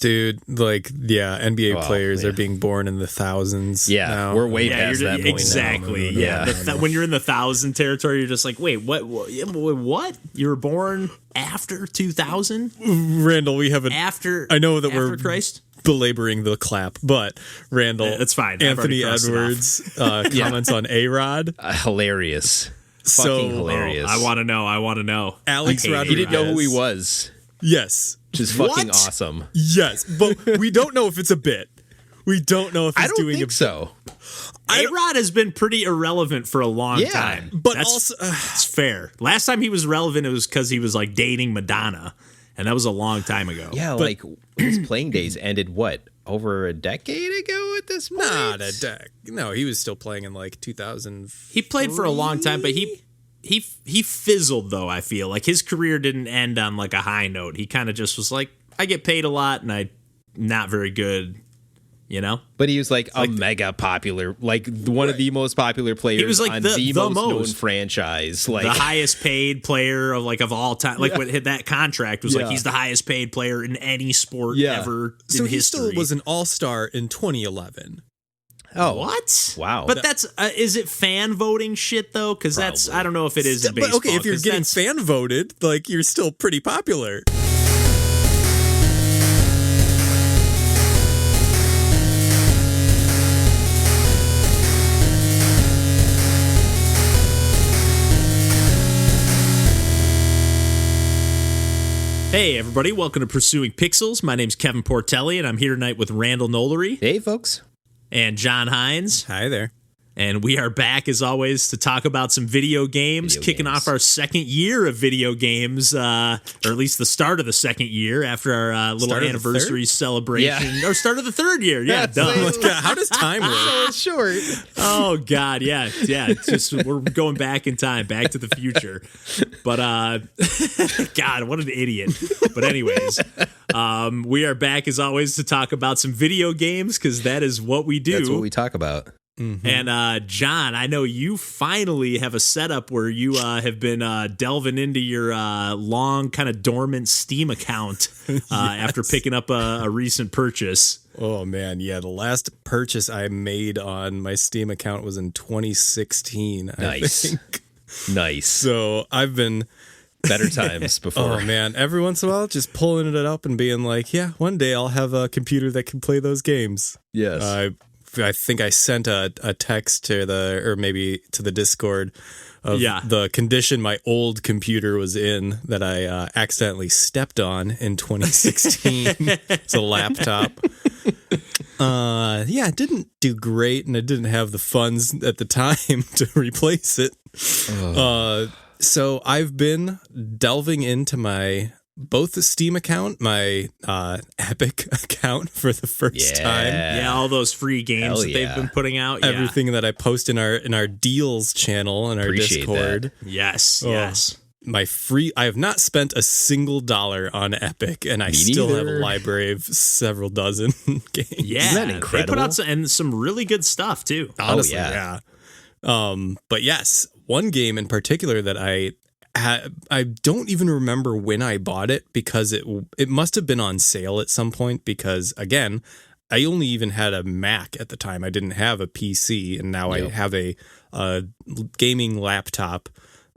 Dude, NBA players are being born in the thousands. Yeah, now. we're way past that point. Exactly. Now. Yeah. When you're in the 1,000 territory, you're just like, wait, what? You were born after 2000? Randall, we have I know that we're Christ. Belaboring the clap, but Randall, that's fine. Anthony Edwards comments on A-Rod. Hilarious. Fucking hilarious. I want to know. Alex Rodriguez. He didn't know who he was. Yes. Which is fucking awesome. Yes, but we don't know if it's a bit. We don't know if he's doing think so. A-Rod has been pretty irrelevant for a long time. But it's fair. Last time he was relevant, it was because he was like dating Madonna, and that was a long time ago. Yeah, like his playing days ended over a decade ago at this point? Not a decade. No, he was still playing in like 2000. He played for a long time, but he fizzled, though. I feel like his career didn't end on like a high note. He kind of just was like, I get paid a lot and I'm not very good, you know? But he was like a mega popular, like one of the most popular players. He was like on the most known franchise, like the highest paid player of all time. Like when hit that contract was like he's the highest paid player in any sport ever. So in he history. still was an all-star in 2011. Oh, what? Wow! But that's is it fan voting shit though? Because that's I don't know if it is in baseball. But okay, if you're getting fan voted, like you're still pretty popular. Hey everybody, welcome to Pursuing Pixels. My name's Kevin Portelli, and I'm here tonight with Randall Nolery. Hey, folks. And John Hines. Hi there. And we are back, as always, to talk about some video games, kicking off our second year of video games, or at least the start of the second year after our little anniversary celebration. Yeah. Or start of the third year. Yeah, duh. How does time work? So short. Oh, God, yeah. It's just we're going back in time, back to the future. But, God, what an idiot. But anyways, we are back, as always, to talk about some video games, because that is what we do. That's what we talk about. Mm-hmm. And John, I know you finally have a setup where you have been delving into your long kind of dormant Steam account after picking up a recent purchase. Oh, man. Yeah, the last purchase I made on my Steam account was in 2016, Nice. I think. Nice. So I've been... Better times before. Oh, man. Every once in a while, just pulling it up and being like, yeah, one day I'll have a computer that can play those games. Yes. I think I sent a text to maybe to the Discord of the condition my old computer was in that I accidentally stepped on in 2016. It's a laptop. It didn't do great, and I didn't have the funds at the time to replace it. So I've been delving into both the Steam account, my Epic account for the first time. Yeah, all those free games that they've been putting out. Everything that I post in our deals channel and our Discord. That. Yes. I have not spent a single dollar on Epic, and I still have a library of several dozen games. Yeah, isn't that incredible? They put out some really good stuff too. Honestly, yeah. But yes, one game in particular that I don't even remember when I bought it, because it must have been on sale at some point, because again, I only even had a Mac at the time. I didn't have a PC, and now I have a gaming laptop.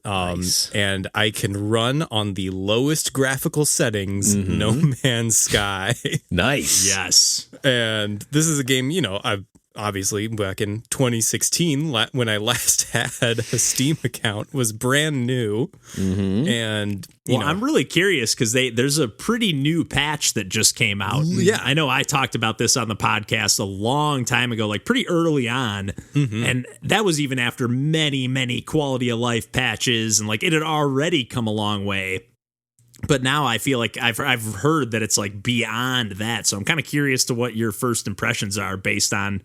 Nice. And I can run on the lowest graphical settings, No Man's Sky. Nice. Yes. And this is a game, I've obviously back in 2016 when I last had a Steam account, was brand new. And I'm really curious because there's a pretty new patch that just came out. Yeah, I know I talked about this on the podcast a long time ago, like pretty early on, and that was even after many quality of life patches, and like it had already come a long way. But now I feel like I've heard that it's like beyond that, so I'm kind of curious to what your first impressions are based on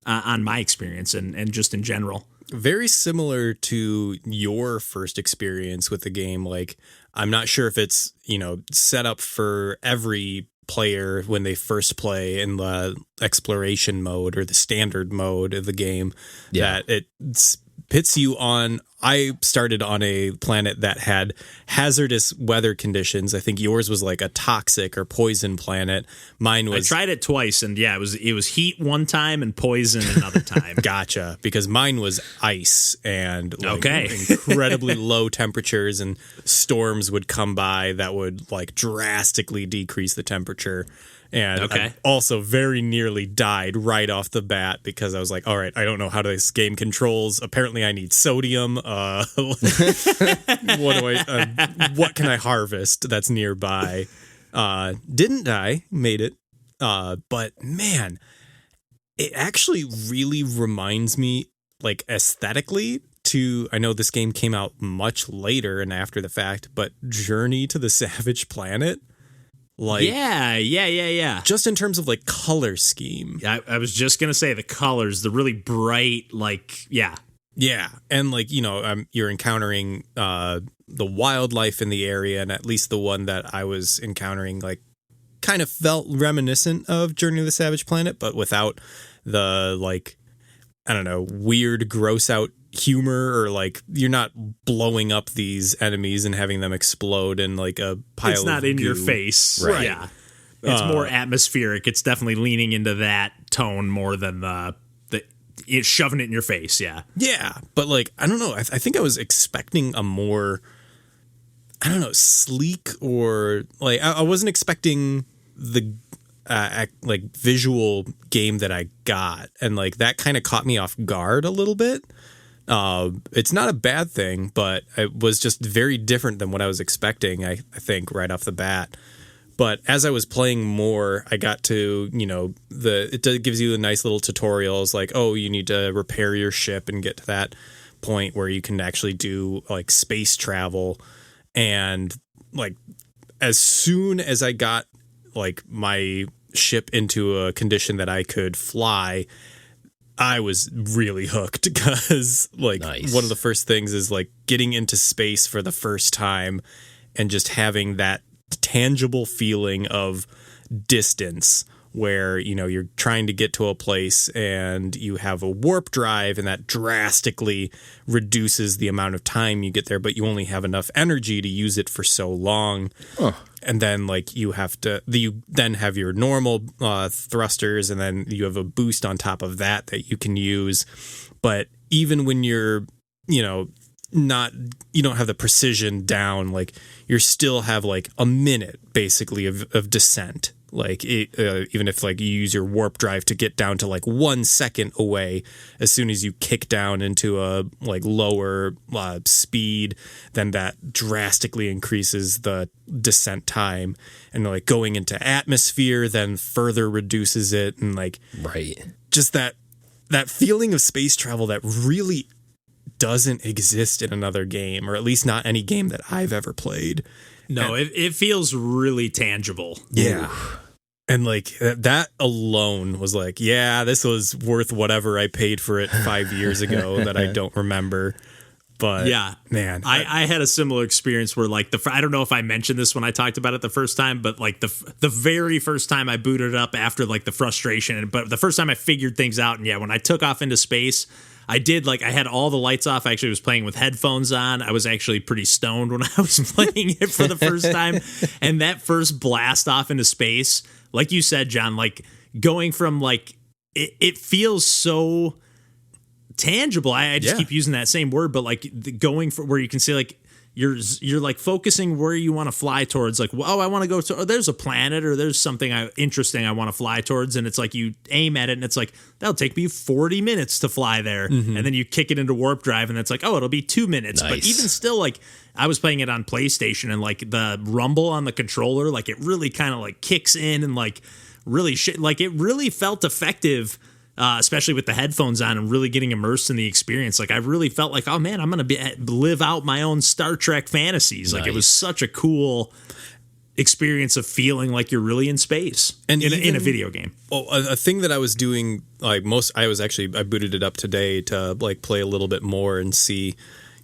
my experience and just in general. Very similar to your first experience with the game. Like, I'm not sure if it's, set up for every player when they first play in the exploration mode or the standard mode of the game, that it's pits you on. I started on a planet that had hazardous weather conditions. I think yours was like a toxic or poison planet. Mine was. I tried it twice, and yeah, it was heat one time and poison another time. Gotcha, because mine was ice and like incredibly low temperatures, and storms would come by that would like drastically decrease the temperature. And I also very nearly died right off the bat because I was like, all right, I don't know how this game controls. Apparently I need sodium. What can I harvest that's nearby? Didn't die, made it. But man, it actually really reminds me like aesthetically to, I know this game came out much later and after the fact, but Journey to the Savage Planet. Like yeah. Just in terms of like color scheme. I was just gonna say the colors, the really bright, like yeah, and like you're encountering the wildlife in the area, and at least the one that I was encountering like kind of felt reminiscent of Journey to the Savage Planet, but without the like I don't know weird gross out humor, or like you're not blowing up these enemies and having them explode in like a pile of it's not in your face, right? Yeah, it's more atmospheric. It's definitely leaning into that tone more than it's shoving it in your face. Yeah, but like I don't know, I think I was expecting a more sleek, or like I wasn't expecting the like visual game that I got, and like that kind of caught me off guard a little bit. It's not a bad thing, but it was just very different than what I was expecting, I think, right off the bat. But as I was playing more, I got to, it gives you the nice little tutorials like, oh, you need to repair your ship and get to that point where you can actually do like space travel. And like as soon as I got like my ship into a condition that I could fly, I was really hooked because like one of the first things is like getting into space for the first time and just having that tangible feeling of distance where, you're trying to get to a place and you have a warp drive, and that drastically reduces the amount of time you get there, but you only have enough energy to use it for so long. And then like you then have your normal thrusters, and then you have a boost on top of that you can use. But even when you're, you don't have the precision down, like you still have like a minute basically of descent. Like even if like you use your warp drive to get down to like 1 second away, as soon as you kick down into a like lower speed, then that drastically increases the descent time, and like going into atmosphere then further reduces it, and like just that feeling of space travel that really doesn't exist in another game, or at least not any game that I've ever played. No, it feels really tangible. Yeah. And like that alone was like, yeah, this was worth whatever I paid for it 5 years ago that I don't remember. But yeah, man, I had a similar experience where like I don't know if I mentioned this when I talked about it the first time, but like the very first time I booted it up after like the frustration, but the first time I figured things out, and yeah, when I took off into space, I did like I had all the lights off. I actually was playing with headphones on. I was actually pretty stoned when I was playing it for the first time. And that first blast off into space, like you said, John, like going from like it feels so tangible. I just keep using that same word, but like going for where you can see like you're like focusing where you want to fly towards, like, oh, I want to go to, or there's a planet or there's something interesting I want to fly towards. And it's like you aim at it and it's like, that'll take me 40 minutes to fly there. Mm-hmm. And then you kick it into warp drive and it's like, oh, it'll be 2 minutes. Nice. But even still, like I was playing it on PlayStation and like the rumble on the controller, like it really kind of like kicks in and like really like it really felt effective. Especially with the headphones on and really getting immersed in the experience. Like I really felt like, oh man, I'm going to live out my own Star Trek fantasies. Nice. Like it was such a cool experience of feeling like you're really in space and in a video game. Well, a thing that I was doing, like I booted it up today to like play a little bit more and see,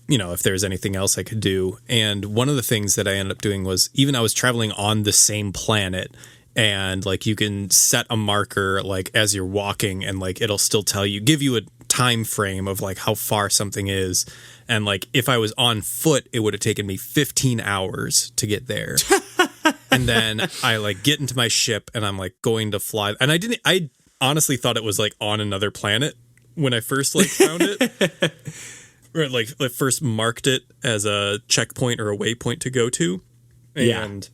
if there's anything else I could do. And one of the things that I ended up doing was even I was traveling on the same planet. And like you can set a marker like as you're walking, and like it'll still give you time frame of like how far something is. And like if I was on foot, it would have taken me 15 hours to get there. And then I like get into my ship and I'm like going to fly. And I honestly thought it was like on another planet when I first like found it. Or like first marked it as a checkpoint or a waypoint to go to. And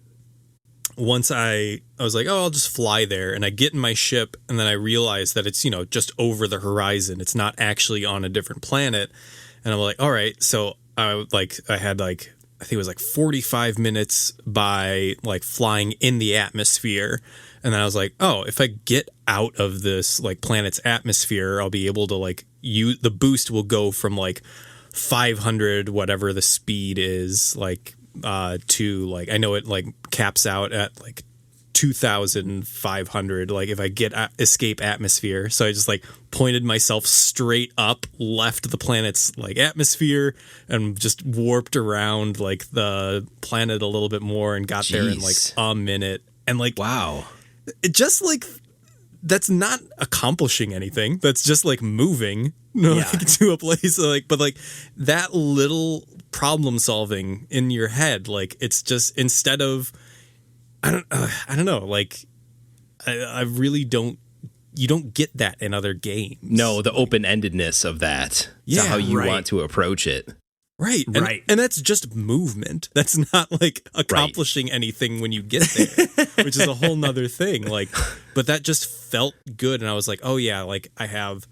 once I was like, oh, I'll just fly there. And I get in my ship and then I realize that it's, just over the horizon. It's not actually on a different planet. And I'm like, all right. So I had I think it was like 45 minutes by like flying in the atmosphere. And then I was like, oh, if I get out of this like planet's atmosphere, I'll be able to like the boost will go from like 500, whatever the speed is, like to like, I know it like caps out at like 2,500, like if I get escape atmosphere. So I just like pointed myself straight up, left the planet's like atmosphere and just warped around like the planet a little bit more and got there in like a minute. And like, wow, it just like, that's not accomplishing anything. That's just like moving to a place like, but like that little problem solving in your head, like it's just instead of, I don't know, like I really don't, you don't get that in other games. No, the open-endedness of that. Yeah, to how you want to approach it. Right. And that's just movement. That's not like accomplishing anything when you get there, which is a whole nother thing. Like, but that just felt good. And I was like, oh yeah, like I have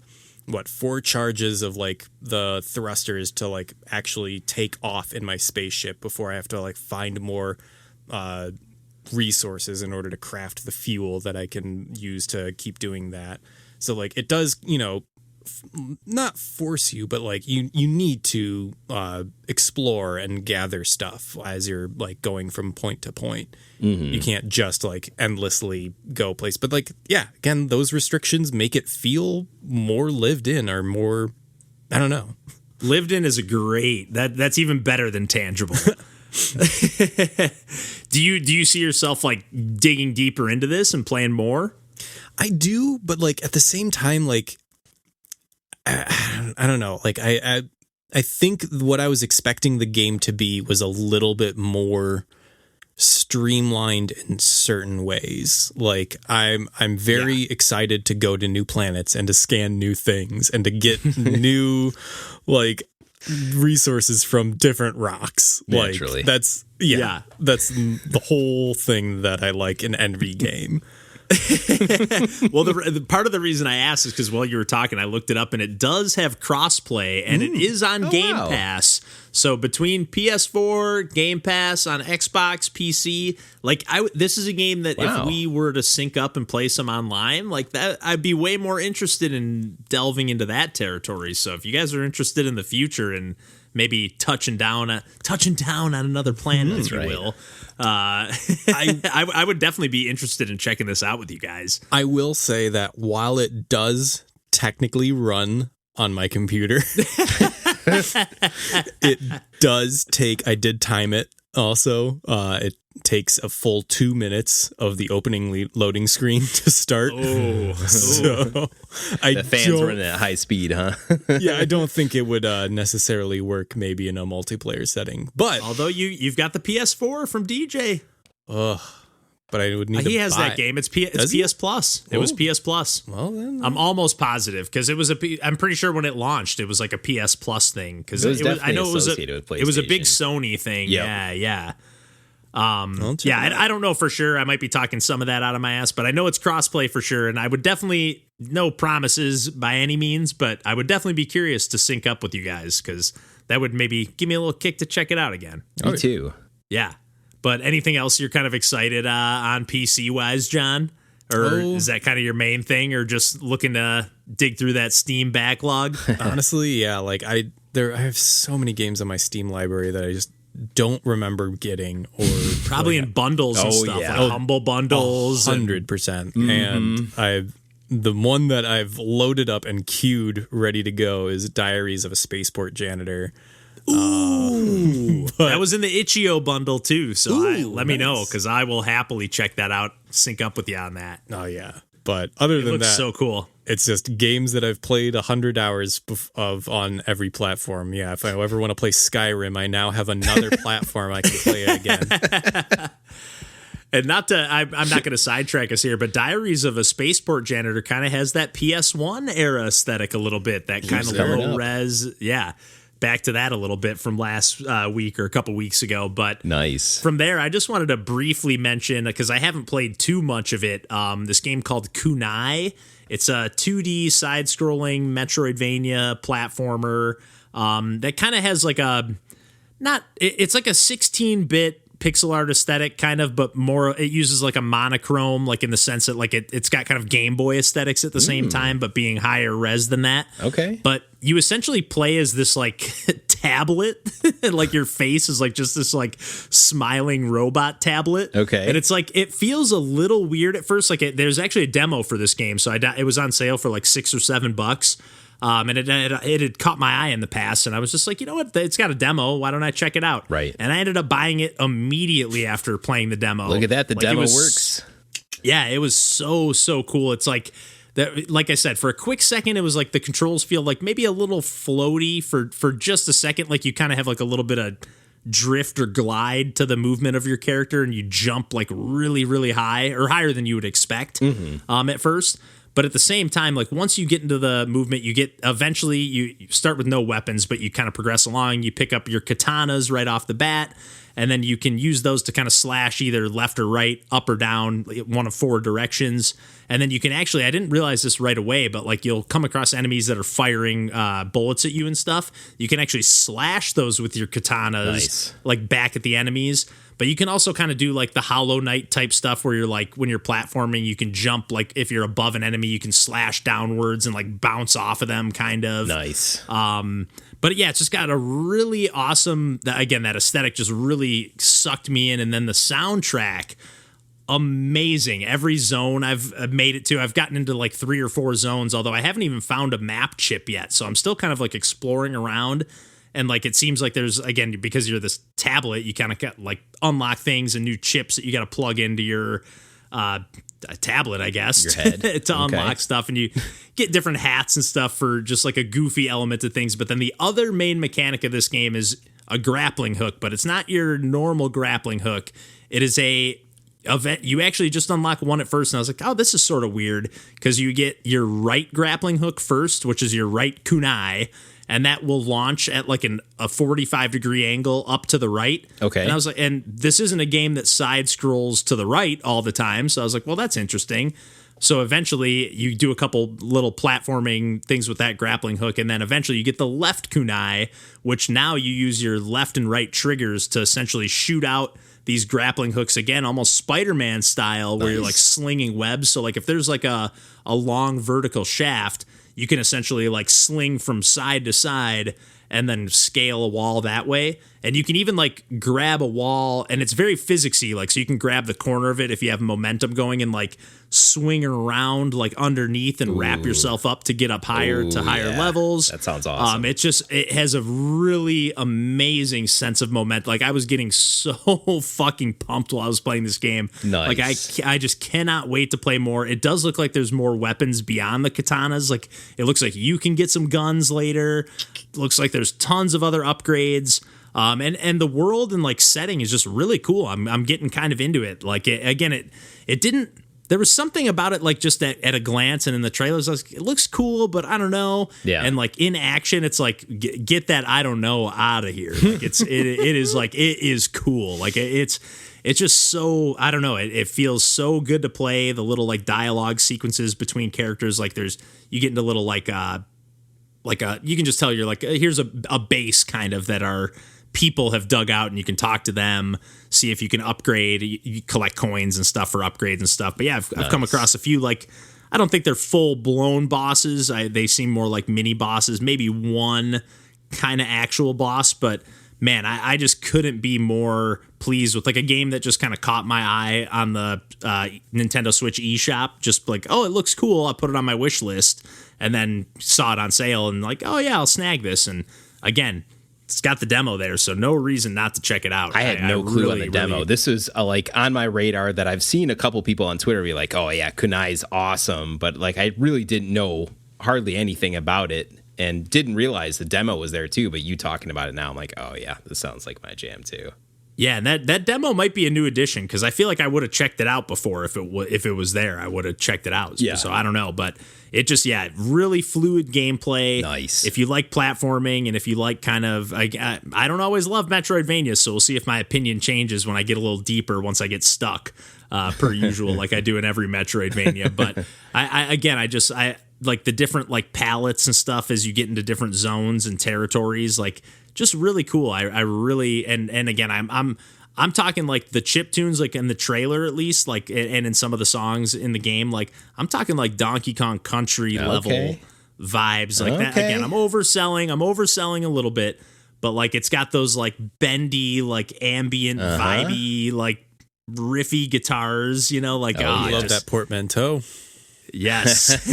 4 charges of like the thrusters to like actually take off in my spaceship before I have to like find more, resources in order to craft the fuel that I can use to keep doing that. So like it does, not force you, but like you need to explore and gather stuff as you're like going from point to point. Mm-hmm. You can't just like endlessly go place. But like, yeah, again, those restrictions make it feel more lived in or more, I don't know. Lived in is a great, that's even better than tangible. Do you see yourself like digging deeper into this and playing more? I do, but like at the same time, like I don't know. Like I think what I was expecting the game to be was a little bit more streamlined in certain ways. Like I'm very excited to go to new planets and to scan new things and to get new like resources from different rocks. Naturally. Like that's the whole thing that I like in every game. Well, the part of the reason I asked is because while you were talking, I looked it up and it does have crossplay and it is on Game Pass. So between PS4, Game Pass on Xbox, PC, like this is a game that if we were to sync up and play some online, like that, I'd be way more interested in delving into that territory. So if you guys are interested in the future and maybe touching down on another planet, if you will. I would definitely be interested in checking this out with you guys. I will say that while it does technically run on my computer, it does take, I did time it also. It takes a full 2 minutes of the opening loading screen to start. Oh, so the fans running at high speed, huh? Yeah, I don't think it would necessarily work maybe in a multiplayer setting. But although you've got the PS4 from DJ. Ugh. But I would need he has that game. It's PS Plus. It was PS Plus. Well, then I'm almost positive because it was I'm pretty sure when it launched, it was like a PS Plus thing because I know it was a big Sony thing. Yep. Yeah. I don't know for sure. I might be talking some of that out of my ass, but I know it's crossplay for sure. And I would definitely, no promises by any means, but I would definitely be curious to sync up with you guys because that would maybe give me a little kick to check it out again. Me too. Yeah. But anything else you're kind of excited on PC wise, John? Or is that kind of your main thing, or just looking to dig through that Steam backlog? Honestly, yeah. Like I have so many games on my Steam library that I just don't remember getting, or probably in bundles and stuff, like humble bundles, 100%. And the one that I've loaded up and queued ready to go is Diaries of a Spaceport Janitor. Ooh, that was in the Itch.io bundle too. So let me know because I will happily check that out. Sync up with you on that. Oh yeah. But other than looks that, so cool. it's just games that I've played 100 hours of on every platform. Yeah, if I ever want to play Skyrim, I now have another platform I can play it again. And I'm not going to sidetrack us here, but Diaries of a Spaceport Janitor kind of has that PS1 era aesthetic a little bit, that kind of low res. Yeah, back to that a little bit from last week or a couple weeks ago. But nice. From there, I just wanted to briefly mention, because I haven't played too much of it, this game called Kunai. It's a 2D side-scrolling Metroidvania platformer that kind of has like it's like a 16-bit pixel art aesthetic kind of, but more it uses like a monochrome, like in the sense that like it's got kind of Game Boy aesthetics at the same time, but being higher res than that. Okay. But you essentially play as this like tablet, and like your face is like just this like smiling robot tablet. Okay. And it's like, it feels a little weird at first. Like there's actually a demo for this game. So it was on sale for like $6 or $7. And it had caught my eye in the past, and I was just like, you know what? It's got a demo. Why don't I check it out? Right. And I ended up buying it immediately after playing the demo. Look at that. The demo works. Yeah, it was so cool. It's like that. Like I said, for a quick second, it was like the controls feel like maybe a little floaty for just a second. Like you kind of have like a little bit of drift or glide to the movement of your character, and you jump like really, really high, or higher than you would expect at first. But at the same time, like once you get into the movement, eventually you start with no weapons, but you kind of progress along. You pick up your katanas right off the bat, and then you can use those to kind of slash either left or right, up or down, one of 4 directions. And then you can actually, I didn't realize this right away, but like you'll come across enemies that are firing bullets at you and stuff. You can actually slash those with your katanas, like back at the enemies. But you can also kind of do like the Hollow Knight type stuff where you're like, when you're platforming, you can jump, like if you're above an enemy, you can slash downwards and like bounce off of them kind of. Nice. But yeah, it's just got a really awesome, again, that aesthetic just really sucked me in. And then the soundtrack, amazing. Every zone I've made it to, I've gotten into like 3 or 4 zones, although I haven't even found a map chip yet. So I'm still kind of like exploring around. And like it seems like there's, again, because you're this tablet, you kind of got like unlock things and new chips that you got to plug into your tablet, I guess, your head to unlock stuff. And you get different hats and stuff for just like a goofy element to things. But then the other main mechanic of this game is a grappling hook, but it's not your normal grappling hook. It is a event. You actually just unlock one at first, and I was like, oh, this is sort of weird, because you get your right grappling hook first, which is your right kunai, and that will launch at like a 45-degree angle up to the right. Okay. And I was like, and this isn't a game that side scrolls to the right all the time. So I was like, well, that's interesting. So eventually you do a couple little platforming things with that grappling hook, and then eventually you get the left kunai, which now you use your left and right triggers to essentially shoot out these grappling hooks, again, almost Spider-Man style, where you're like slinging webs. So like if there's like a long vertical shaft, you can essentially like sling from side to side and then scale a wall that way. And you can even like grab a wall, and it's very physicsy, like so you can grab the corner of it if you have momentum going and like swing around like underneath and wrap yourself up to get up higher to higher levels. That sounds awesome. It has a really amazing sense of momentum. Like I was getting so fucking pumped while I was playing this game. Nice. Like I just cannot wait to play more. It does look like there's more weapons beyond the katanas. Like it looks like you can get some guns later. Looks like there's tons of other upgrades. And the world and like setting is just really cool. I'm getting kind of into it. Like it didn't. There was something about it, like just at a glance and in the trailers, I was like, it looks cool, but I don't know. Yeah. And like in action, it's like get that I don't know out of here. Like it is cool. Like it's just so, I don't know. It feels so good to play. The little like dialogue sequences between characters, like you get into little you can just tell you're like, here's a base kind of that our people have dug out, and you can talk to them, see if you can upgrade. You collect coins and stuff for upgrades and stuff. But yeah, I've come across a few, like, I don't think they're full blown bosses. They seem more like mini bosses, maybe one kind of actual boss. But man, I just couldn't be more pleased with like a game that just kind of caught my eye on the Nintendo Switch eShop. Just like, oh, it looks cool. I put it on my wish list, and then saw it on sale and like, oh yeah, I'll snag this. And again, it's got the demo there, so no reason not to check it out. I had no clue on the demo. Really, this is like on my radar that I've seen a couple people on Twitter be like, "Oh yeah, Kunai's awesome," but like I really didn't know hardly anything about it and didn't realize the demo was there too. But you talking about it now, I'm like, "Oh yeah, this sounds like my jam too." yeah, and that demo might be a new addition because I feel like I would have checked it out before if it was there. I would have checked it out. Yeah. So I don't know, but it just really fluid gameplay. Nice. If you like platforming and if you like kind of I don't always love Metroidvania, so we'll see if my opinion changes when I get a little deeper once I get stuck, per usual, like I do in every Metroidvania. But I like the different like palettes and stuff as you get into different zones and territories, like just really cool. I really and again I'm talking like the chip tunes, like in the trailer at least, like and in some of the songs in the game, like I'm talking like Donkey Kong Country level vibes, like that. Again, I'm overselling a little bit, but like it's got those like bendy, like ambient, vibey, like riffy guitars, you know, like I love that portmanteau. Yes.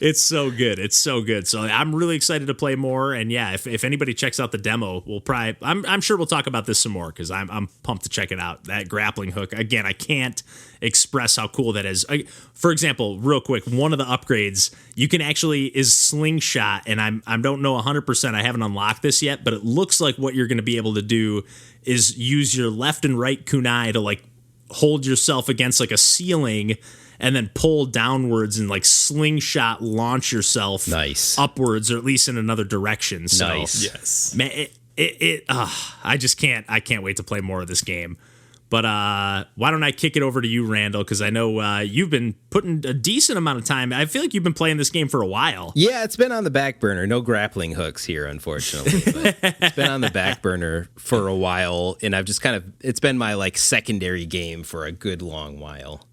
It's so good. It's so good. So I'm really excited to play more. And yeah, if anybody checks out the demo, we'll probably, I'm sure we'll talk about this some more because I'm pumped to check it out. That grappling hook, again, I can't express how cool that is. For example, real quick, one of the upgrades you can actually is slingshot, and I don't know 100%. I haven't unlocked this yet, but it looks like what you're going to be able to do is use your left and right kunai to like hold yourself against like a ceiling and then pull downwards and like slingshot launch yourself upwards or at least in another direction. So yes, man, I can't wait to play more of this game. But why don't I kick it over to you, Randall? Because I know you've been putting a decent amount of time. I feel like you've been playing this game for a while. Yeah, it's been on the back burner. No grappling hooks here, unfortunately. But it's been on the back burner for a while, and I've just it's been my like secondary game for a good long while.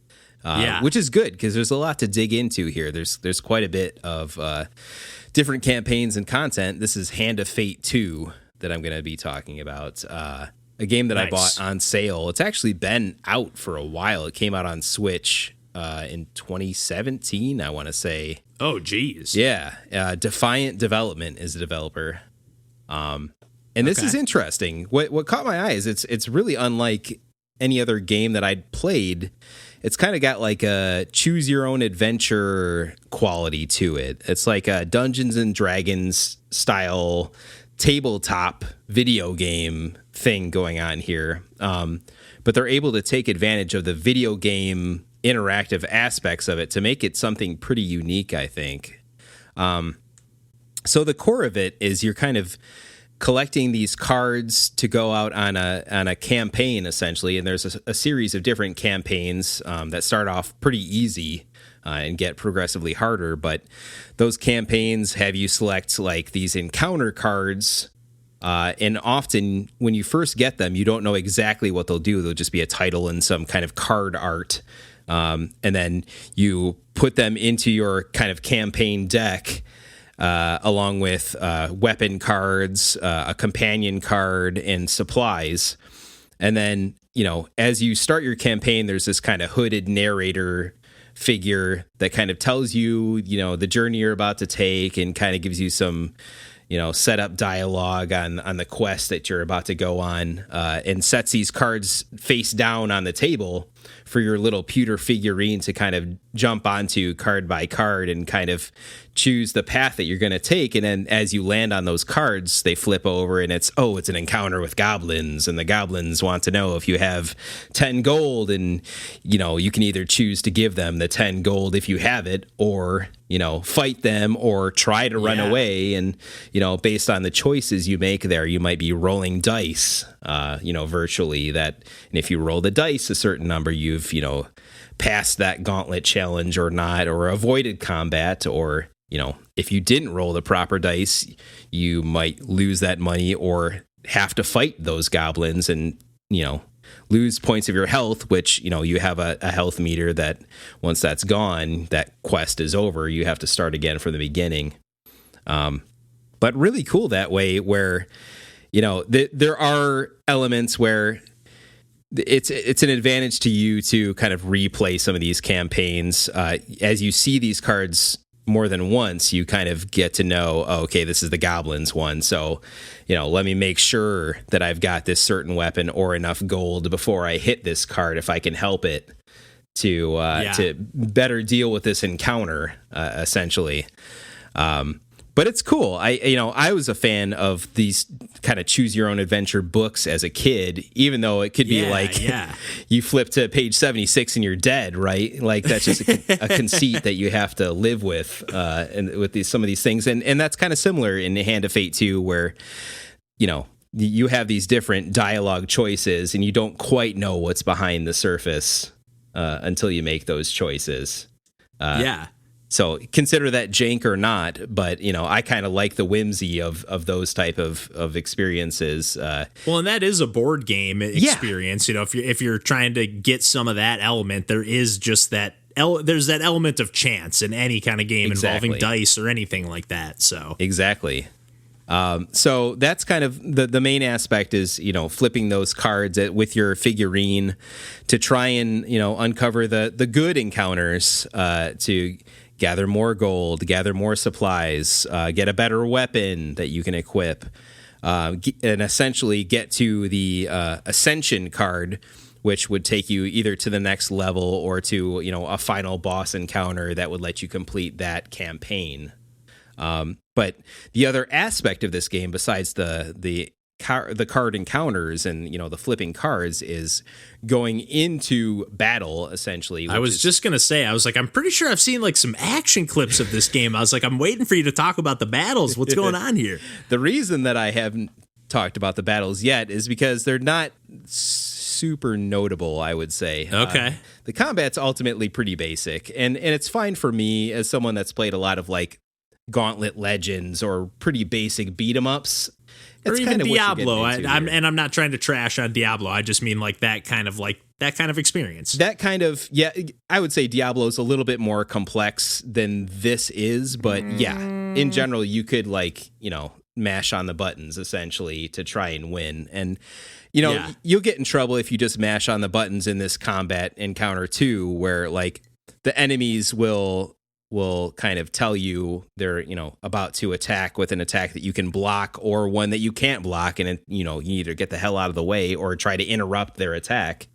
Which is good because there's a lot to dig into here. There's quite a bit of different campaigns and content. This is Hand of Fate 2 that I'm going to be talking about. A game that I bought on sale. It's actually been out for a while. It came out on Switch in 2017, I want to say. Oh, geez. Yeah. Defiant Development is the developer. And this is interesting. What caught my eye is it's really unlike any other game that I'd played. It's kind of got like a choose your own adventure quality to it. It's like a Dungeons and Dragons style tabletop video game thing going on here. But they're able to take advantage of the video game interactive aspects of it to make it something pretty unique, I think. So the core of it is you're kind of collecting these cards to go out on a campaign, essentially, and there's a series of different campaigns that start off pretty easy and get progressively harder, but those campaigns have you select like these encounter cards, and often when you first get them, you don't know exactly what they'll do. They'll just be a title and some kind of card art, and then you put them into your kind of campaign deck, along with weapon cards, a companion card, and supplies. And then, you know, as you start your campaign, there's this kind of hooded narrator figure that kind of tells you, you know, the journey you're about to take and kind of gives you some, you know, setup dialogue on the quest that you're about to go on, and sets these cards face down on the table for your little pewter figurine to kind of jump onto card by card and kind of choose the path that you're going to take. And then as you land on those cards, they flip over and it's an encounter with goblins, and the goblins want to know if you have 10 gold, and, you know, you can either choose to give them the 10 gold if you have it, or, you know, fight them or try to run away. And, you know, based on the choices you make there, you might be rolling dice, you know, virtually that. And if you roll the dice a certain number, you've, you know, passed that gauntlet challenge or not, or avoided combat, or, you know, if you didn't roll the proper dice, you might lose that money or have to fight those goblins and, you know, lose points of your health, which, you know, you have a health meter that once that's gone, that quest is over. You have to start again from the beginning. But really cool that way, where, you know, there are elements where it's an advantage to you to kind of replay some of these campaigns as you see these cards, more than once, you kind of get to know, oh, okay, this is the goblins one. So, let me make sure that I've got this certain weapon or enough gold before I hit this card, if I can help it, to better deal with this encounter, essentially. But it's cool. I was a fan of these kind of choose your own adventure books as a kid, even though it could be you flip to page 76 and you're dead, right? Like that's just a conceit that you have to live with, and with some of these things. And that's kind of similar in the Hand of Fate 2, where, you have these different dialogue choices and you don't quite know what's behind the surface until you make those choices. So consider that jank or not, but I kind of like the whimsy of those type of experiences. Well, and that is a board game experience. If you're trying to get some of that element, there is just that. There's that element of chance in any kind of game involving dice or anything like that. So exactly. So that's kind of the main aspect is, flipping those cards with your figurine to try and, uncover the good encounters, to gather more gold, gather more supplies, get a better weapon that you can equip, and essentially get to the Ascension card, which would take you either to the next level or to, a final boss encounter that would let you complete that campaign. But the other aspect of this game, besides the card encounters and the flipping cards, is going into battle, essentially. I was just gonna say, I'm pretty sure I've seen like some action clips of this game. I was like, I'm waiting for you to talk about the battles. What's going on here? The reason that I haven't talked about the battles yet is because they're not super notable, I would say. Okay. The combat's ultimately pretty basic, and it's fine for me as someone that's played a lot of like Gauntlet Legends or pretty basic beat 'em ups. Or even Diablo. I'm not trying to trash on Diablo. I just mean like that kind of experience. That kind of, I would say Diablo's a little bit more complex than this is, but in general, you could mash on the buttons essentially to try and win. And, you'll get in trouble if you just mash on the buttons in this combat encounter too, where like the enemies will kind of tell you they're, about to attack with an attack that you can block or one that you can't block. And, you either get the hell out of the way or try to interrupt their attack.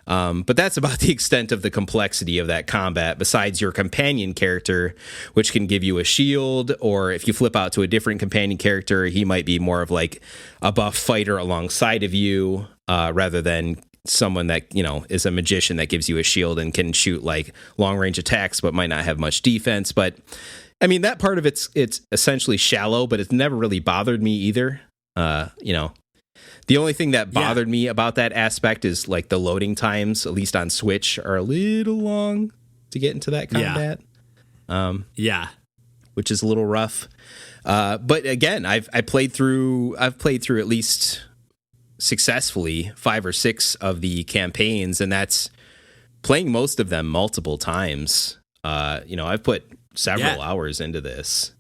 But that's about the extent of the complexity of that combat, besides your companion character, which can give you a shield, or if you flip out to a different companion character, he might be more of like a buff fighter alongside of you, rather than someone that is a magician that gives you a shield and can shoot like long range attacks but might not have much defense. But I mean, that part of it's essentially shallow, but it's never really bothered me either. The only thing that bothered me about that aspect is like the loading times, at least on Switch, are a little long to get into that combat. Which is a little rough. But again, I've played through at least successfully 5 or 6 of the campaigns, and that's playing most of them multiple times. I've put several hours into this,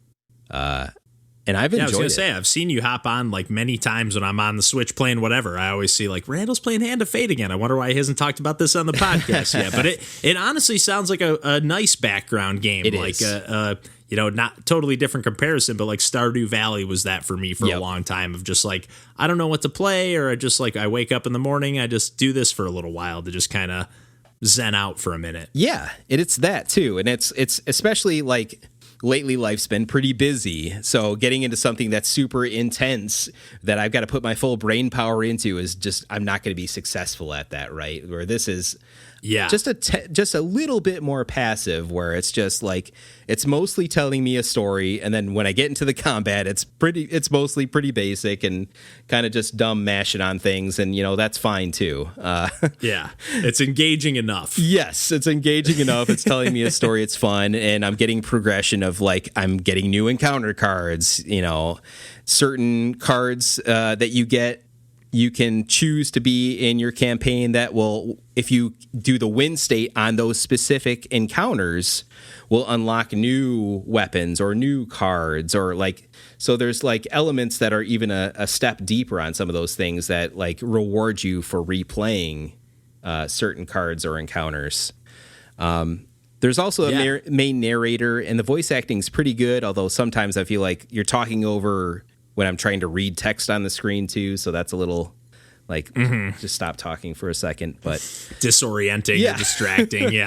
and I've enjoyed it. I was gonna say, I've seen you hop on like many times when I'm on the Switch playing whatever. I always see like Randall's playing Hand of Fate again. I wonder why he hasn't talked about this on the podcast yet. But it honestly sounds like a nice background game. It like is. Not totally different comparison, but like Stardew Valley was that for me for a long time, of just like, I don't know what to play, or I wake up in the morning, I just do this for a little while to just kind of zen out for a minute. Yeah, it's that too. And it's especially like lately life's been pretty busy. So getting into something that's super intense that I've got to put my full brain power into is just, I'm not going to be successful at that, right? Where this is just a little bit more passive, where it's just like, it's mostly telling me a story, and then when I get into the combat, it's mostly pretty basic and kind of just dumb mashing on things, and that's fine too. It's engaging enough. Yes, it's engaging enough. It's telling me a story. It's fun, and I'm getting progression of like, I'm getting new encounter cards. Certain cards that you get, you can choose to be in your campaign that will, if you do the win state on those specific encounters, will unlock new weapons or new cards, or like, so there's like elements that are even a step deeper on some of those things that like reward you for replaying certain cards or encounters. There's also a main narrator, and the voice acting's pretty good, although sometimes I feel like you're talking over when I'm trying to read text on the screen too, so that's a little like just stop talking for a second, but disorienting or distracting.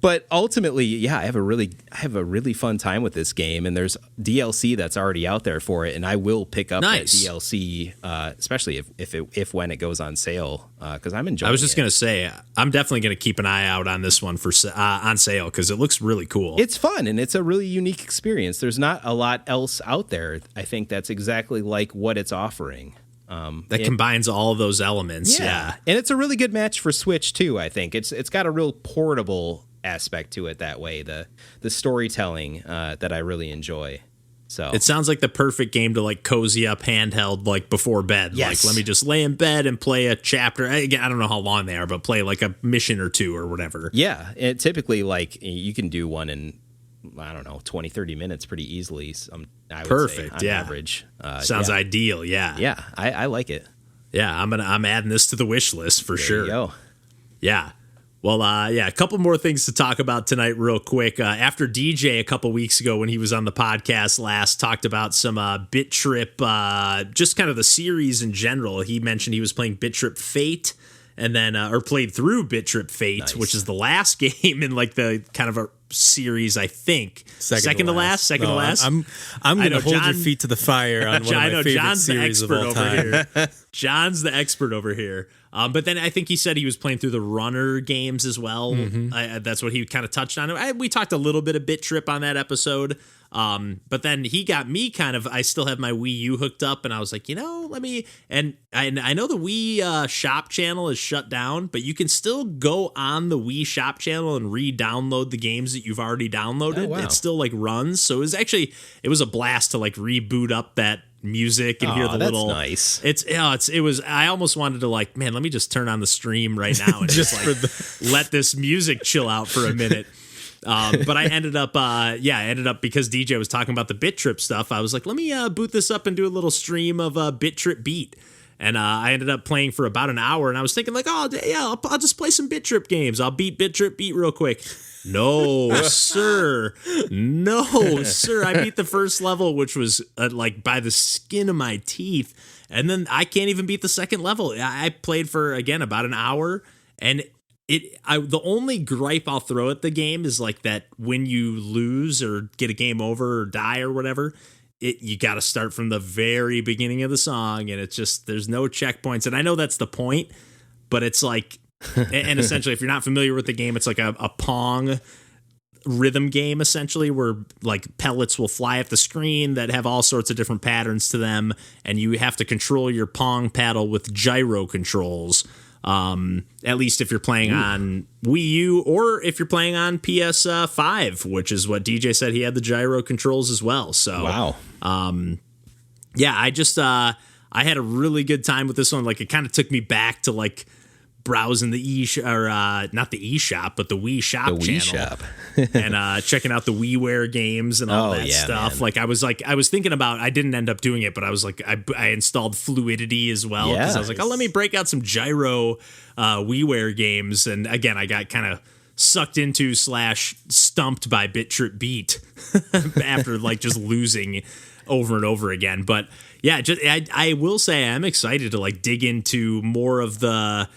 But ultimately, I have a really fun time with this game, and there's DLC that's already out there for it, and I will pick up that DLC, especially if when it goes on sale, because I'm enjoying it. I was just gonna say, I'm definitely gonna keep an eye out on this one for on sale because it looks really cool. It's fun and it's a really unique experience. There's not a lot else out there. I think that's exactly like what it's offering. That combines all of those elements. Yeah. And it's a really good match for Switch too, I think. It's got a real portable aspect to it that way, the storytelling that I really enjoy. So it sounds like the perfect game to like cozy up handheld like before bed. Yes. Like let me just lay in bed and play a chapter. Again, I don't know how long they are, but play like a mission or two or whatever. Yeah, and typically like you can do one in, I don't know, 20, 30 minutes pretty easily. I would Perfect, say, on average. Sounds ideal, yeah. Yeah, I like it. Yeah, I'm adding this to the wish list for sure. There you go. Yeah. Well, a couple more things to talk about tonight real quick. After DJ a couple weeks ago when he was on the podcast last talked about some Bit.Trip, just kind of the series in general. He mentioned he was playing Bit.Trip Fate and then or played through Bit.Trip Fate, which is the last game in like the kind of a series, I think. Second to last. I'm going to hold your feet to the fire on one of my favorite series of all time. John's the expert over here. But then I think he said he was playing through the Runner games as well. That's what he kind of touched on. We talked a little bit of Bit.Trip on that episode. But then he got me I still have my Wii U hooked up, and I was like, let me, and I know the Wii shop channel is shut down, but you can still go on the Wii shop channel and re-download the games that you've already downloaded. Oh, wow. It still like runs. So it was a blast to like reboot up that music and hear the little nice. I almost wanted to like, man, let me just turn on the stream right now and just like let this music chill out for a minute. But I ended up because DJ was talking about the Bit.Trip stuff. I was like, let me boot this up and do a little stream of Bit.Trip Beat. And I ended up playing for about an hour, and I was thinking like, I'll just play some Bit.Trip games. I'll beat Bit.Trip Beat real quick. No, sir. I beat the first level, which was like by the skin of my teeth. And then I can't even beat the second level. I played for, again, about an hour, and the only gripe I'll throw at the game is like that when you lose or get a game over or die or whatever, you got to start from the very beginning of the song, and it's just there's no checkpoints. And I know that's the point, but it's like, and essentially, if you're not familiar with the game, it's like a Pong rhythm game, essentially, where like pellets will fly at the screen that have all sorts of different patterns to them, and you have to control your Pong paddle with gyro controls. At least if you're playing on Wii U or if you're playing on PS5, which is what DJ said, he had the gyro controls as well. So, wow. I had a really good time with this one. Like, it kind of took me back to like browsing the not the eShop, but the Wii Shop channel. And checking out the WiiWare games and all that stuff. Man. Like I was thinking about, I didn't end up doing it, but I was like, I installed Fluidity as well. Because I was like, let me break out some gyro WiiWare games. And again, I got kind of sucked into / stumped by Bit.Trip Beat after like just losing over and over again. But yeah, I will say I'm excited to like dig into more of the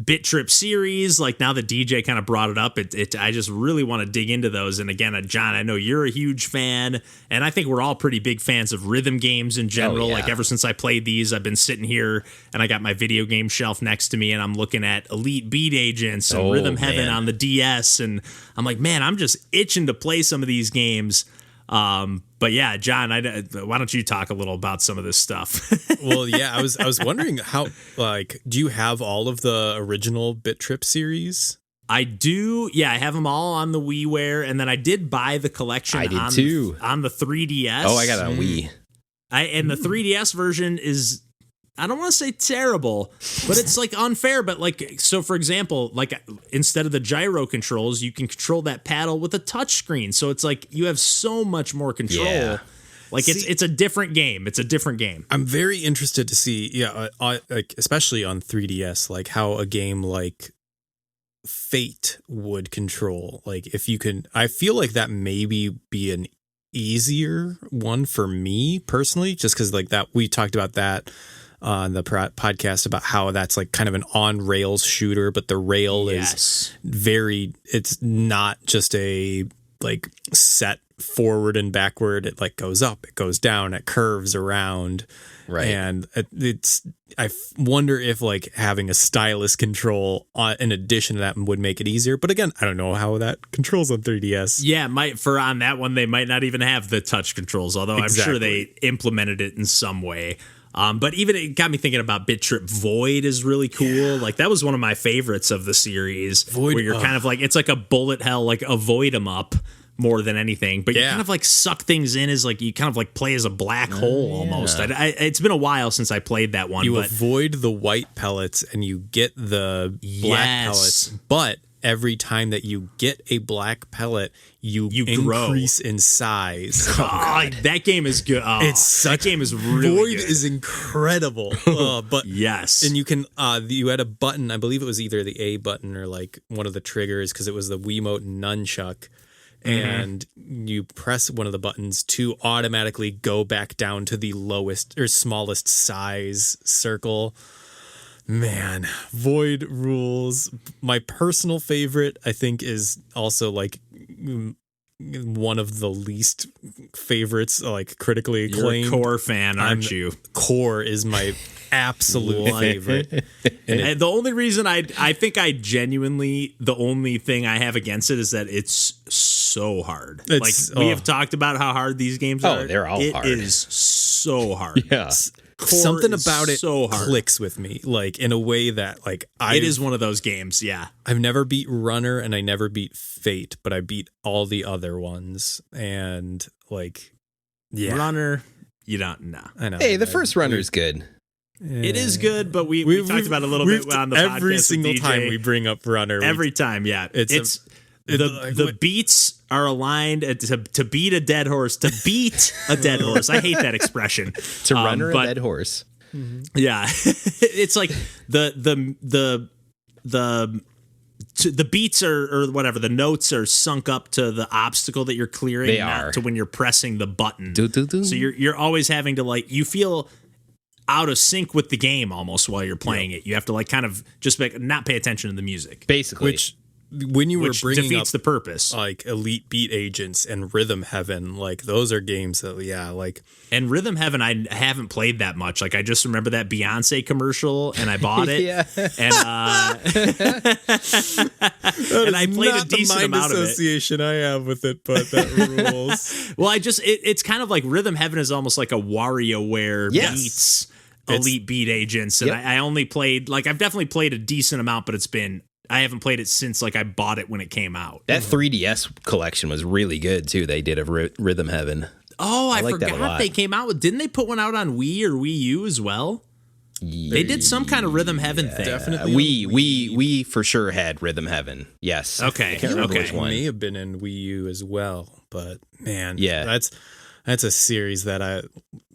Bit.Trip series. Like now that DJ kind of brought it up, I just really want to dig into those. And again, John, I know you're a huge fan, and I think we're all pretty big fans of rhythm games in general. Like ever since I played these, I've been sitting here and I got my video game shelf next to me, and I'm looking at Elite Beat Agents and Rhythm Heaven on the DS, and I'm like, man, I'm just itching to play some of these games. But yeah, John, why don't you talk a little about some of this stuff? Well, yeah, I was wondering how, like, do you have all of the original Bit.Trip series? I do. Yeah, I have them all on the WiiWare, and then I did buy the collection on the 3DS. Oh, I got it on Wii. And the 3DS version is, I don't want to say terrible, but it's like unfair. But like, so for example, like instead of the gyro controls, you can control that paddle with a touch screen. So it's like you have so much more control. Yeah. Like it's a different game. It's a different game. I'm very interested to see, like especially on 3DS, like how a game like Fate would control. Like if you can, I feel like that maybe be an easier one for me personally, just because like that we talked about that on the podcast about how that's like kind of an on rails shooter, but the rail is it's not just a like set forward and backward. It like goes up, it goes down, it curves around. Right. And I wonder if like having a stylus control in addition to that would make it easier. But again, I don't know how that controls on 3DS. Yeah, on that one, they might not even have the touch controls, although I'm sure they implemented it in some way. But even it got me thinking about Bit.Trip Void is really cool. Yeah. Like that was one of my favorites of the series. Void, where you're kind of like, it's like a bullet hell, like avoid 'em up more than anything. But you kind of like suck things in as like, you kind of like play as a black hole almost. It's been a while since I played that one. You avoid the white pellets and you get the black pellets. But every time that you get a black pellet, you increase in size. That game is good. That game is really Void good. is incredible. But yes. And you can, you had a button, I believe it was either the A button or like one of the triggers because it was the Wiimote nunchuck. And you press one of the buttons to automatically go back down to the lowest or smallest size circle. Man, Void rules. My personal favorite, I think, is also like one of the least favorites, like critically acclaimed. You're a Core fan, aren't you? Core is my absolute favorite. And the only reason I think I genuinely, the only thing I have against it is that it's so hard. We have talked about how hard these games are. Oh, they're all hard. It is so hard. Yeah. Something about it clicks with me, like in a way that like it is one of those games. Yeah, I've never beat Runner and I never beat Fate, but I beat all the other ones. And like, Runner, you don't know. I know. Hey, the first Runner's good. It is good, but we talked about it a little bit on the podcast. Every single time we bring up Runner, every time, the beats are aligned to beat a dead horse. To beat a dead horse. I hate that expression. To Runner a dead horse. Yeah, it's like the beats or whatever. The notes are sunk up to the obstacle that you're clearing, not to when you're pressing the button. So you're always having to like you feel out of sync with the game almost while you're playing it. You have to like kind of just not pay attention to the music, basically. Which when you were bringing defeats the purpose, like Elite Beat Agents and Rhythm Heaven, like those are games that and Rhythm Heaven I haven't played that much. Like I just remember that Beyonce commercial and I bought it. And and I played a decent amount of it. Association I have with it, but that rules. Well, it's kind of like Rhythm Heaven is almost like a WarioWare beats Elite Beat Agents, and I only played I've definitely played a decent amount, but I haven't played it since I bought it when it came out. That 3DS collection was really good too. They did a Rhythm Heaven. Oh, I forgot they came out with. Didn't they put one out on Wii or Wii U as well? They did some kind of Rhythm Heaven thing. Definitely. We for sure had Rhythm Heaven. Yes. Okay. I can't remember which one. It may have been in Wii U as well, but man, that's a series that I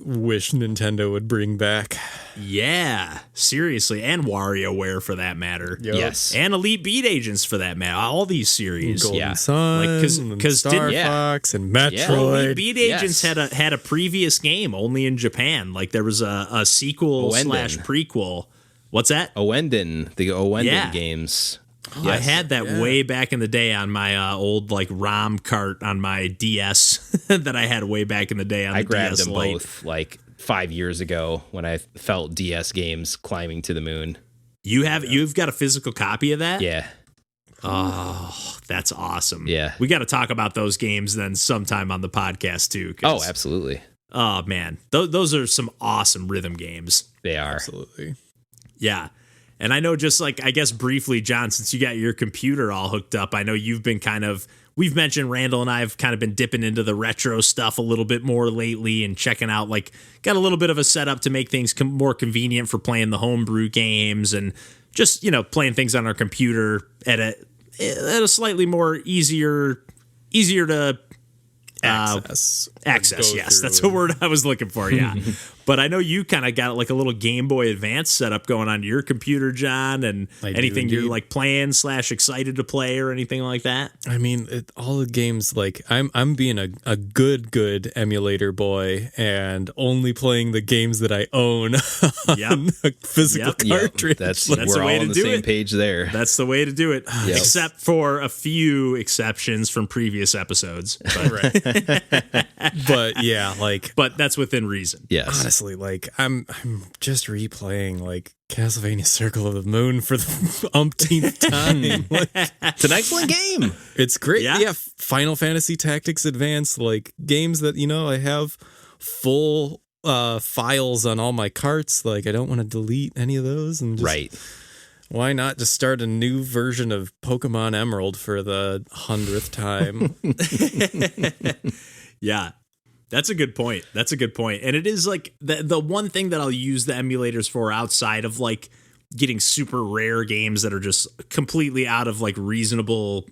wish Nintendo would bring back. Yeah, seriously, and WarioWare for that matter. Yep. Yes, and Elite Beat Agents for that matter. All these series, Golden Sun, because Star Fox and Metroid. Elite Beat Agents had a previous game only in Japan. Like there was a sequel / prequel. What's that? The Owenden games. Yes. I had that way back in the day on my old ROM cart on my DS that I had way back in the day on the DS Lite. I grabbed them both 5 years ago when I felt DS games climbing to the moon. You've got a physical copy of that? Yeah. Oh, that's awesome. Yeah. We got to talk about those games then sometime on the podcast too. Oh, absolutely. Oh man, those are some awesome rhythm games. They are. Absolutely. Yeah. And I know I guess briefly, John, since you got your computer all hooked up, I know you've been we've mentioned Randall and I have kind of been dipping into the retro stuff a little bit more lately and checking out, got a little bit of a setup to make things more convenient for playing the homebrew games and just, playing things on our computer at a slightly more easier to access. Access, yes, that's the word I was looking for. Yeah, but I know you kind of got like a little Game Boy Advance setup going on your computer, John, and anything you're like playing / excited to play or anything like that. I mean, all the games, like I'm being a good emulator boy and only playing the games that I own on a physical cartridge. That's the way all to on the do same it. page there. That's the way to do it, except for a few exceptions from previous episodes. But, But yeah, like, but that's within reason. Yes. honestly, like I'm just replaying like Castlevania Circle of the Moon for the umpteenth time. Like, It's an excellent game. it's great. Yeah. Yeah, Final Fantasy Tactics Advance, like games that, I have full files on all my carts. Like I don't want to delete any of those, and just, Right. why not just start a new version of Pokemon Emerald for the 100th time? Yeah. That's a good point. And it is like the one thing that I'll use the emulators for outside of like getting super rare games that are just completely out of like reasonable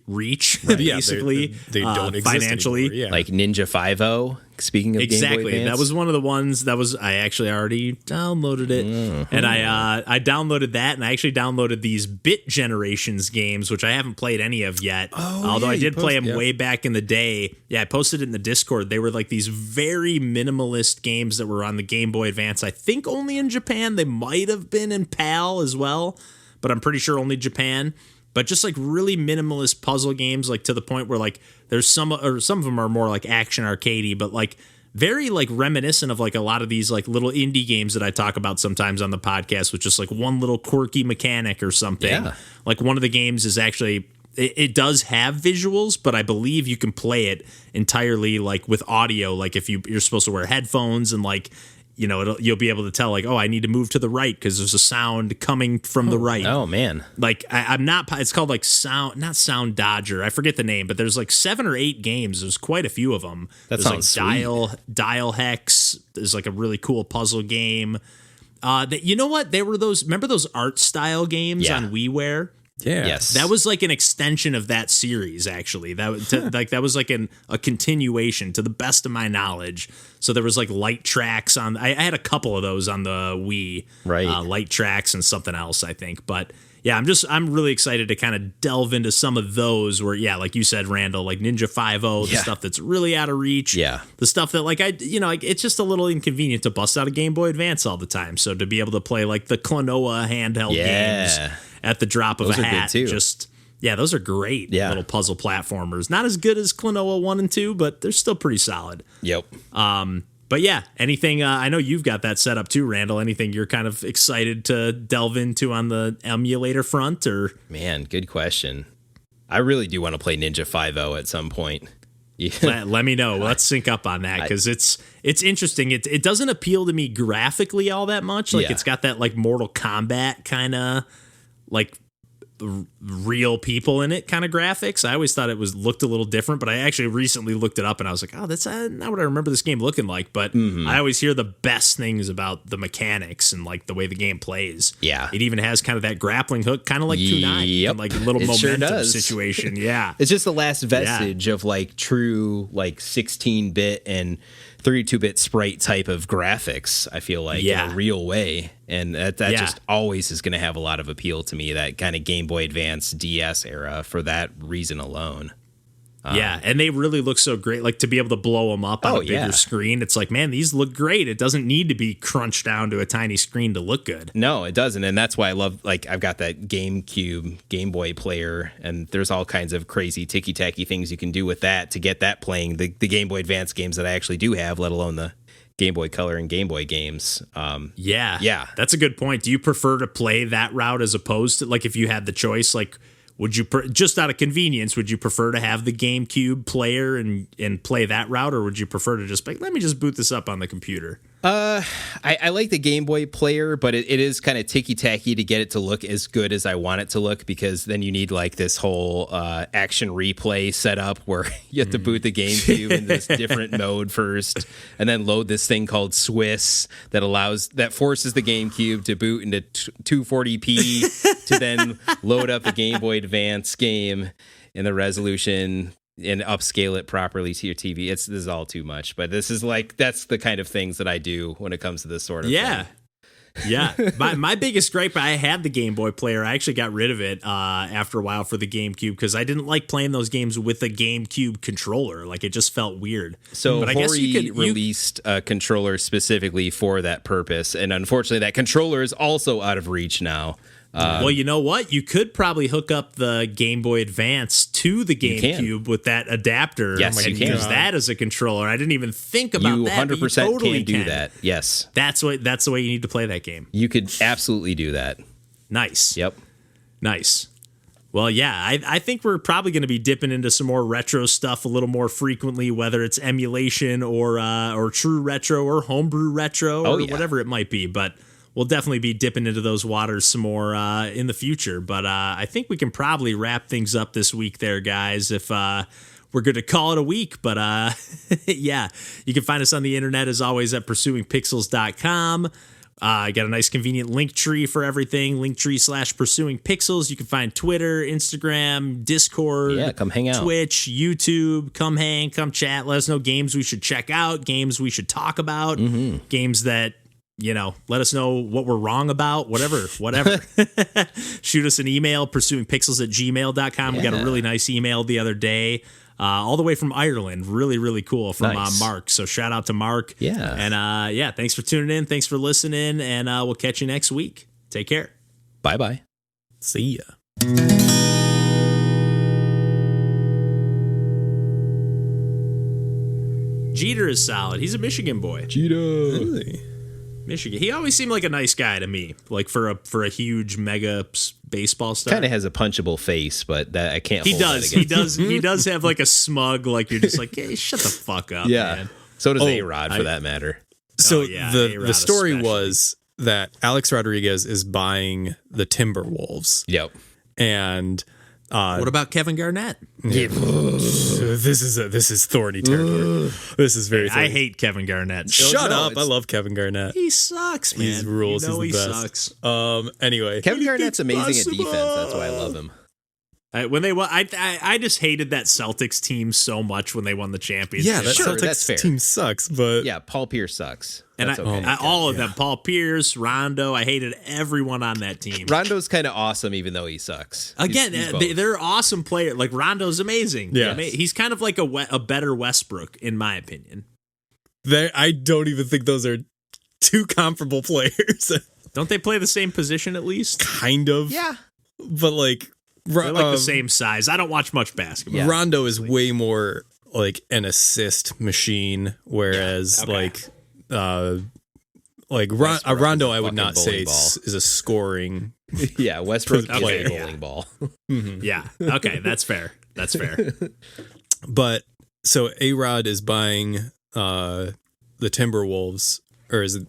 reach, basically. they don't exist financially. anymore, yeah. Like Ninja 5.0. Speaking of Game Boy Exactly. Advance. That was one of the ones I actually already downloaded it. And I downloaded that, and I actually downloaded these Bit Generations games, which I haven't played any of yet. Although I did play them way back in the day. Yeah, I posted it in the Discord. They were like these very minimalist games that were on the Game Boy Advance. I think only in Japan. They might have been in PAL as well, but I'm pretty sure only Japan. But just like really minimalist puzzle games, like to the point where like there's some of them are more like action arcadey, but like very like reminiscent of like a lot of these like little indie games that I talk about sometimes on the podcast, with just like one little quirky mechanic or something. Yeah. Like one of the games is actually it does have visuals, but I believe you can play it entirely like with audio. Like if you're supposed to wear headphones and like, you'll be able to tell like, oh, I need to move to the right because there's a sound coming from the right. Oh, man. Like I'm not. It's called like not Sound Dodger. I forget the name, but there's like 7 or 8 games. There's quite a few of them. That there's sounds like Dial Hex. There's like a really cool puzzle game. You know what? There were those. Remember those art style games on WiiWare? Yeah. Yes. That was like an extension of that series, actually. That was like a continuation, to the best of my knowledge. So there was like Light Tracks on. I had a couple of those on the Wii, Right. Light Tracks and something else, I think. But yeah, I'm really excited to kind of delve into some of those. Where like you said, Randall, like Ninja 5.0, the stuff that's really out of reach. Yeah. The stuff that like it's just a little inconvenient to bust out a Game Boy Advance all the time. So to be able to play like the Klonoa handheld games at the drop of Those a are good hat, too. those are great little puzzle platformers. Not as good as Klonoa 1 and 2, but they're still pretty solid. Yep. But yeah, anything, I know you've got that set up too, Randall. Anything you're kind of excited to delve into on the emulator front? Or Man, good question. I really do want to play Ninja 5.0 at some point. let me know. Let's sync up on that, because it's interesting. It doesn't appeal to me graphically all that much. Like it's got that like Mortal Kombat kind of like real people in it kind of graphics. I always thought it looked a little different, but I actually recently looked it up and I was like, oh, that's not what I remember this game looking like. But I always hear the best things about the mechanics and like the way the game plays. Yeah. It even has kind of that grappling hook, kind of like Kunai, and like a little momentum situation. Yeah. It's just the last vestige of like true like 16-bit and 32-bit sprite type of graphics, I feel like, in a real way. And that just always is going to have a lot of appeal to me, that kind of Game Boy Advance DS era, for that reason alone. Yeah, and they really look so great. Like to be able to blow them up on a bigger screen, it's like, man, these look great. It doesn't need to be crunched down to a tiny screen to look good. No, it doesn't, and that's why I love. Like I've got that GameCube Game Boy player, and there's all kinds of crazy ticky tacky things you can do with that to get that playing the Game Boy Advance games that I actually do have, let alone the Game Boy Color and Game Boy games. Yeah, that's a good point. Do you prefer to play that route as opposed to, like, if you had the choice, like, would you just out of convenience, would you prefer to have the GameCube player and play that route, or would you prefer to just be like, let me just boot this up on the computer? I like the Game Boy player, but it is kind of ticky-tacky to get it to look as good as I want it to look, because then you need like this whole action replay setup where you have to boot the GameCube in this different mode first, and then load this thing called Swiss that forces the GameCube to boot into 240p to then load up the Game Boy Advance game in the resolution and upscale it properly to your TV. This is all too much, but this is like, that's the kind of things that I do when it comes to this sort of thing. Yeah. My biggest gripe, I had the Game Boy player. I actually got rid of it after a while for the GameCube because I didn't like playing those games with a GameCube controller. Like, it just felt weird. So but I guess you could released a controller specifically for that purpose, and unfortunately that controller is also out of reach now. Well, you know what? You could probably hook up the Game Boy Advance to the GameCube with that adapter. Yes, and you can. use that as a controller. I didn't even think about that. You 100% totally can do that. Yes. That's the way you need to play that game. You could absolutely do that. Nice. Yep. Nice. Well, yeah, I think we're probably going to be dipping into some more retro stuff a little more frequently, whether it's emulation or true retro or homebrew retro or whatever it might be. But we'll definitely be dipping into those waters some more in the future. But I think we can probably wrap things up this week there, guys, if we're going to call it a week. But yeah, you can find us on the internet, as always, at pursuingpixels.com. I got a nice convenient link tree for everything, linktree/pursuingpixels. You can find Twitter, Instagram, Discord, come hang out, Twitch, YouTube. Come hang, come chat. Let us know games we should check out, games we should talk about, games that, let us know what we're wrong about, whatever. Shoot us an email, pursuingpixels@gmail.com. We got a really nice email the other day, all the way from Ireland. Really, really cool, from Mark. So shout out to Mark. Yeah. And thanks for tuning in. Thanks for listening. And we'll catch you next week. Take care. Bye-bye. See ya. Jeter is solid. He's a Michigan boy. Jeter. Really? Michigan. He always seemed like a nice guy to me, like for a huge mega baseball star. Kind of has a punchable face, but that I can't. He does. He does have like a smug, like you're just like, hey, shut the fuck up. Yeah. Man. So does A-Rod for that matter. So the story was that Alex Rodriguez is buying the Timberwolves. Yep. And what about Kevin Garnett? Yeah. This is thorny territory. This is very thorny. I hate Kevin Garnett. Shut up. I love Kevin Garnett. He sucks, man. He rules. He's the best. Sucks. Anyway, Kevin Garnett's amazing at defense. That's why I love him. When they won, I just hated that Celtics team so much when they won the championship. Yeah, that Celtics team sucks, but yeah, Paul Pierce sucks. And okay. all of them, Paul Pierce, Rondo, I hated everyone on that team. Rondo's kind of awesome, even though he sucks. Again, they're awesome players. Like, Rondo's amazing. Yeah, he's kind of like a better Westbrook, in my opinion. I don't even think those are two comparable players. Don't they play the same position at least? Kind of. Yeah, but like they're like the same size. I don't watch much basketball. Yeah. Rondo is way more like an assist machine, whereas Rondo, I would not say is a scoring. Yeah, Westbrook is a bowling ball. Yeah. Okay, that's fair. But so A-Rod is buying the Timberwolves, or is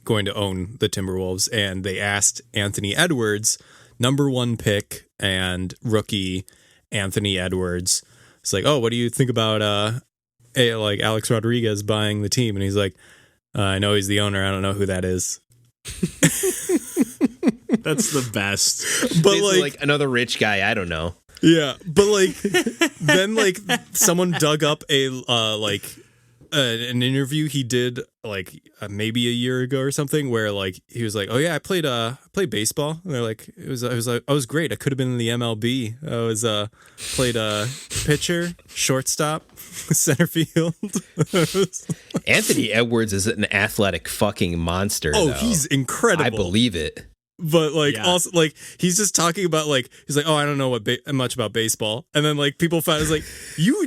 going to own the Timberwolves, and they asked Anthony Edwards, #1 pick and rookie Anthony Edwards. It's like, oh, what do you think about Alex Rodriguez buying the team? And he's like, I know he's the owner. I don't know who that is. That's the best. But like another rich guy, I don't know. Yeah, but like then like someone dug up an interview he did like maybe a year ago or something, where like he was like, oh yeah, I played baseball, and they're like, it was like, I was great, I could have been in the MLB. I was played pitcher, shortstop, center field. Anthony Edwards is an athletic fucking monster. Oh, though. He's incredible. I believe it. But like also like he's just talking about like he's like, oh, I don't know much about baseball, and then like people found it's like, you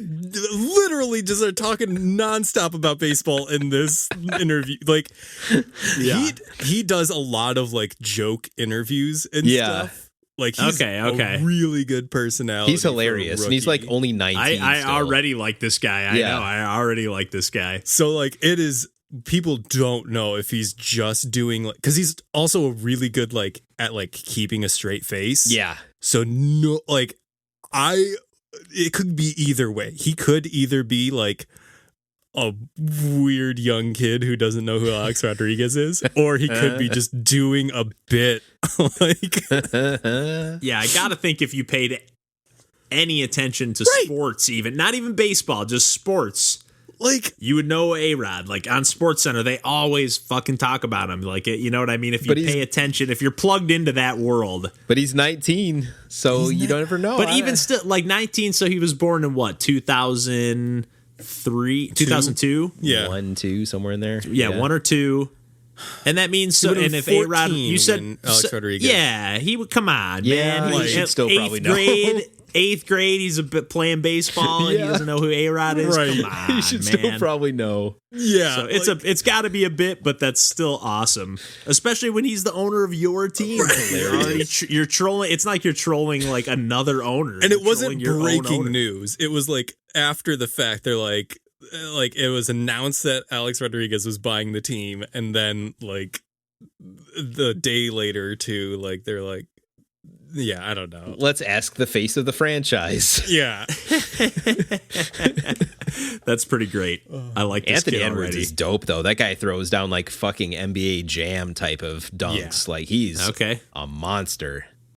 literally just are talking nonstop about baseball in this interview. Like he does a lot of like joke interviews and stuff. Like he's a really good personality. He's hilarious, and he's like only 19. I already like this guy. I know. I already like this guy. So like it is. People don't know if he's just doing like, because he's also really good like at like keeping a straight face. Yeah. So no, like it could be either way. He could either be like a weird young kid who doesn't know who Alex Rodriguez is, or he could be just doing a bit. Like, yeah, I gotta think if you paid any attention to sports, even not even baseball, just sports, like you would know A-Rod. Like on Sports Center, they always fucking talk about him. Like, you know what I mean? If you pay attention, if you're plugged into that world. But he's 19, so you don't ever know. But even still, like 19, so he was born in what, 2003, 2002? Yeah, 1, 2, somewhere in there. Yeah, 1 or 2. And that means so. And if A-Rod, you said Alex Rodriguez, yeah, he would come on, yeah, man. he should still probably know. 8th grade, he's playing baseball and he doesn't know who A-Rod is. Right. Come on, He should man. still probably know. Yeah, So it's got to be a bit, but that's still awesome, especially when he's the owner of your team. You're trolling. It's like you're trolling like another owner, and it wasn't breaking news. It was like after the fact. They're like it was announced that Alex Rodriguez was buying the team, and then like the day later too, like they're like, yeah, I don't know. Let's ask the face of the franchise. Yeah. That's pretty great. I like this Anthony kid Edwards already. is dope though. That guy throws down like fucking NBA Jam type of dunks. Yeah. Like he's Okay. a monster.